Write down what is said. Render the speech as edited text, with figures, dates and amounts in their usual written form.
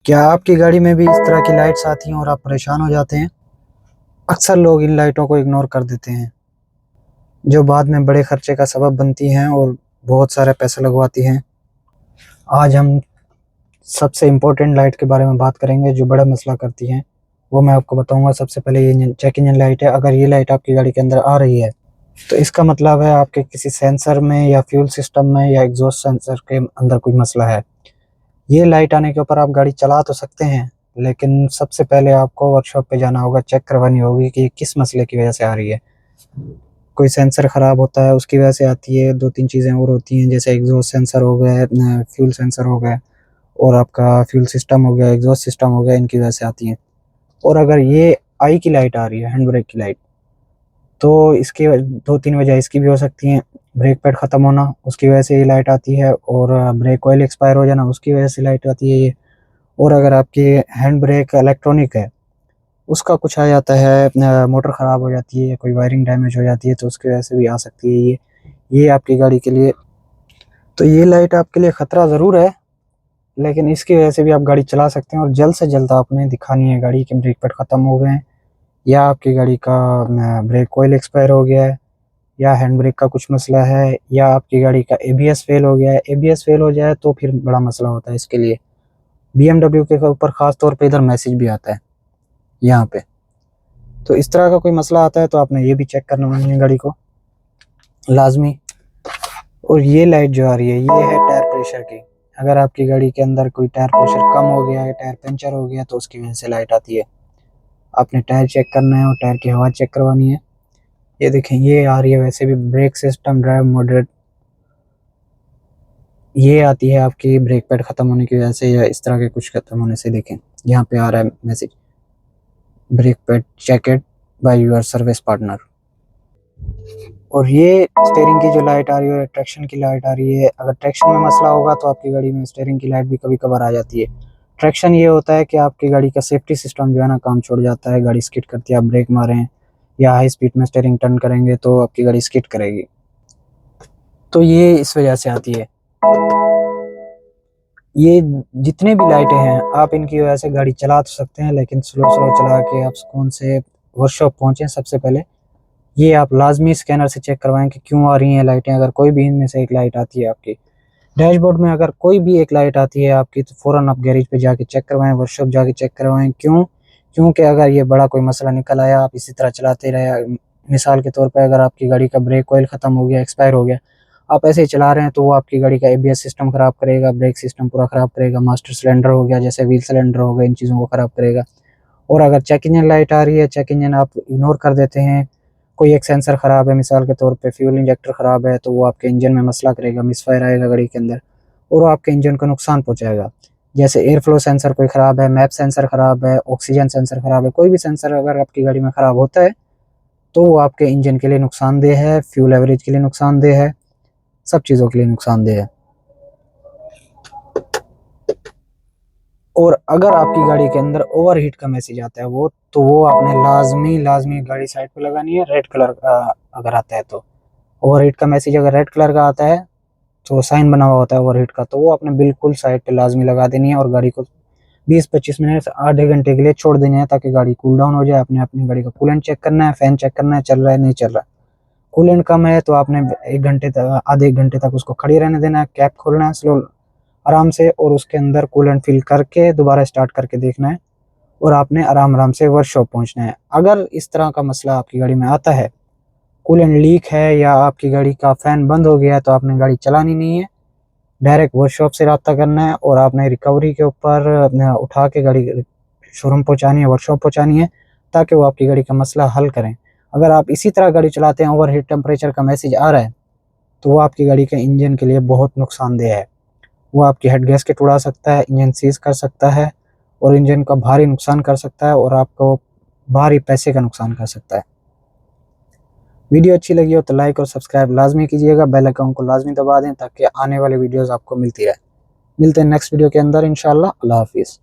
क्या आपकी गाड़ी में भी इस तरह की लाइट्स आती हैं और आप परेशान हो जाते हैं? अक्सर लोग इन लाइटों को इग्नोर कर देते हैं, जो बाद में बड़े खर्चे का सबब बनती हैं और बहुत सारा पैसा लगवाती हैं। आज हम सबसे इम्पोर्टेंट लाइट के बारे में बात करेंगे जो बड़ा मसला करती हैं। वो मैं आपको बताऊंगा। सबसे पहले ये चेक इंजन लाइट है। अगर ये लाइट आपकी गाड़ी के अंदर आ रही है तो इसका मतलब है आपके किसी सेंसर में या फ्यूल सिस्टम में या एग्जॉस्ट सेंसर के अंदर कोई मसला है। ये लाइट आने के ऊपर आप गाड़ी चला तो सकते हैं, लेकिन सबसे पहले आपको वर्कशॉप पे जाना होगा, चेक करवानी होगी कि ये किस मसले की वजह से आ रही है। कोई सेंसर ख़राब होता है उसकी वजह से आती है, 2-3 चीज़ें और होती हैं, जैसे एग्जॉस्ट सेंसर हो गया, फ्यूल सेंसर हो गया और आपका फ्यूल सिस्टम हो गया, एग्जॉस्ट सिस्टम हो गया, इनकी वजह से आती हैं। और अगर ये आई की लाइट आ रही है, हैंड ब्रेक की लाइट, तो इसकी 2-3 वजह इसकी भी हो सकती हैं। ब्रेक पैड ख़त्म होना, उसकी वजह से ये लाइट आती है, और ब्रेक ऑयल एक्सपायर हो जाना, उसकी वजह से लाइट आती है ये। और अगर आपकी हैंड ब्रेक इलेक्ट्रॉनिक है, उसका कुछ आ जाता है, मोटर ख़राब हो जाती है, कोई वायरिंग डैमेज हो जाती है, तो उसकी वजह से भी आ सकती है ये आपकी गाड़ी के लिए। तो ये लाइट आपके लिए ख़तरा ज़रूर है, लेकिन इसकी वजह से भी आप गाड़ी चला सकते हैं। और जल्द से जल्द आपने दिखानी है गाड़ी के ब्रेक पैड ख़त्म हो गए हैं, या आपकी गाड़ी का ब्रेक ऑयल एक्सपायर हो गया है, या हैंड ब्रेक का कुछ मसला है, या आपकी गाड़ी का एबीएस फेल हो गया है। एबीएस फेल हो जाए तो फिर बड़ा मसला होता है इसके लिए। बीएमडब्ल्यू के ऊपर ख़ास तौर पे इधर मैसेज भी आता है यहाँ पे। तो इस तरह का कोई मसला आता है तो आपने ये भी चेक करना है गाड़ी को लाजमी। और ये लाइट जो आ रही है ये है टायर प्रेशर की। अगर आपकी गाड़ी के अंदर कोई टायर प्रेशर कम हो गया है, टायर पंचर हो गया, तो उसकी वजह से लाइट आती है। आपने टायर चेक करना है और टायर की हवा चेक करवानी है। ये देखें, ये आ रही है। वैसे भी ब्रेक सिस्टम ड्राइव मॉडरेट, ये आती है आपकी ब्रेक पैड ख़त्म होने की वजह से या इस तरह के कुछ ख़त्म होने से। देखें यहाँ पे आ रहा है message, brake pad checked by your service partner. और ये स्टीयरिंग की जो लाइट आ रही है, ट्रैक्शन की लाइट आ रही है। अगर ट्रैक्शन में मसला होगा तो आपकी गाड़ी में स्टीयरिंग की लाइट भी कभी कभार आ जाती है। ट्रैक्शन ये होता है कि आपकी गाड़ी का सेफ्टी सिस्टम जो है ना काम छोड़ जाता है, गाड़ी स्किड करती है। आप ब्रेक मारें या हाई स्पीड में स्टीयरिंग टर्न करेंगे तो आपकी गाड़ी स्किड करेगी। तो ये इस वजह से आती है। ये जितने भी लाइटें हैं आप इनकी वजह से गाड़ी चला तो सकते हैं, लेकिन स्लो स्लो चला के आप सुकून से वर्कशॉप पहुँचें। सबसे पहले ये आप लाजमी स्कैनर से चेक करवाएं कि क्यों आ रही हैं लाइटें। अगर कोई भी इनमें से एक लाइट आती है आपकी डैशबोर्ड में, अगर कोई भी एक लाइट आती है आपकी, तो फ़ौरन आप गैरेज पे जाके चेक करवाएं, वर्कशॉप जाके चेक करवाएं। क्योंकि अगर ये बड़ा कोई मसला निकल आया, आप इसी तरह चलाते रहे, मिसाल के तौर पर अगर आपकी गाड़ी का ब्रेक ऑयल ख़त्म हो गया, एक्सपायर हो गया, आप ऐसे ही चला रहे हैं, तो वो आपकी गाड़ी का एबीएस सिस्टम ख़राब करेगा, ब्रेक सिस्टम पूरा ख़राब करेगा, मास्टर सिलेंडर हो गया, जैसे व्हील सिलेंडर हो गया, इन चीज़ों को ख़राब करेगा। और अगर चेक इंजन लाइट आ रही है, चेक इंजन आप इग्नोर कर देते हैं, कोई एक सेंसर ख़राब है, मिसाल के तौर पे फ्यूल इंजेक्टर ख़राब है, तो वो आपके इंजन में मसला करेगा, मिसफायर आएगा गाड़ी के अंदर और वो आपके इंजन को नुकसान पहुंचाएगा। जैसे एयर फ्लो सेंसर कोई ख़राब है, मैप सेंसर ख़राब है, ऑक्सीजन सेंसर ख़राब है, कोई भी सेंसर अगर आपकी गाड़ी में ख़राब होता है तो वो आपके इंजन के लिए नुकसानदेह है, फ्यूल एवरेज के लिए नुकसानदेह है, सब चीज़ों के लिए नुकसानदेह है। और अगर आपकी गाड़ी के अंदर ओवरहीट का मैसेज आता है वो आपने लाजमी गाड़ी साइड पे लगानी है। रेड कलर का अगर आता है तो ओवरहीट का मैसेज अगर रेड कलर का आता है, तो साइन बना हुआ होता है ओवरहीट का, तो वो आपने बिल्कुल साइड पे लाजमी लगा देनी है और गाड़ी को 20-25 मिनट आधे घंटे के लिए छोड़ देनी है, ताकि गाड़ी कूल डाउन हो जाए। आपने अपनी गाड़ी का कूलेंट चेक करना है, फैन चेक करना है, चल रहा है नहीं चल रहा। कूलेंट कम है तो आपने आधे 1 घंटे तक उसको खड़ी रहने देना है। कैप खोलना है स्लो आराम से और उसके अंदर कूलेंट फिल करके दोबारा स्टार्ट करके देखना है और आपने आराम आराम से वर्कशॉप पहुंचना है। अगर इस तरह का मसला आपकी गाड़ी में आता है, कूलेंट लीक है या आपकी गाड़ी का फ़ैन बंद हो गया है, तो आपने गाड़ी चलानी नहीं है, डायरेक्ट वर्कशॉप से रब्ता करना है और आपने रिकवरी के ऊपर उठा के गाड़ी शोरूम पहुंचानी है, वर्कशॉप पहुंचानी है, ताकि वो आपकी गाड़ी का मसला हल करें। अगर आप इसी तरह गाड़ी चलाते हैं, ओवरहीट टेम्परेचर का मैसेज आ रहा है, तो वो आपकी गाड़ी के इंजन के लिए बहुत नुकसानदेह है। वो आपकी हेड गैस्केट उड़ा सकता है, इंजन सीज कर सकता है और इंजन का भारी नुकसान कर सकता है और आपको भारी पैसे का नुकसान कर सकता है। वीडियो अच्छी लगी हो तो लाइक और सब्सक्राइब लाजमी कीजिएगा, बेल आइकन को लाजमी दबा दें ताकि आने वाले वीडियोस आपको मिलती रहे। मिलते हैं नेक्स्ट वीडियो के अंदर इंशाल्लाह। अल्लाह हाफिज़।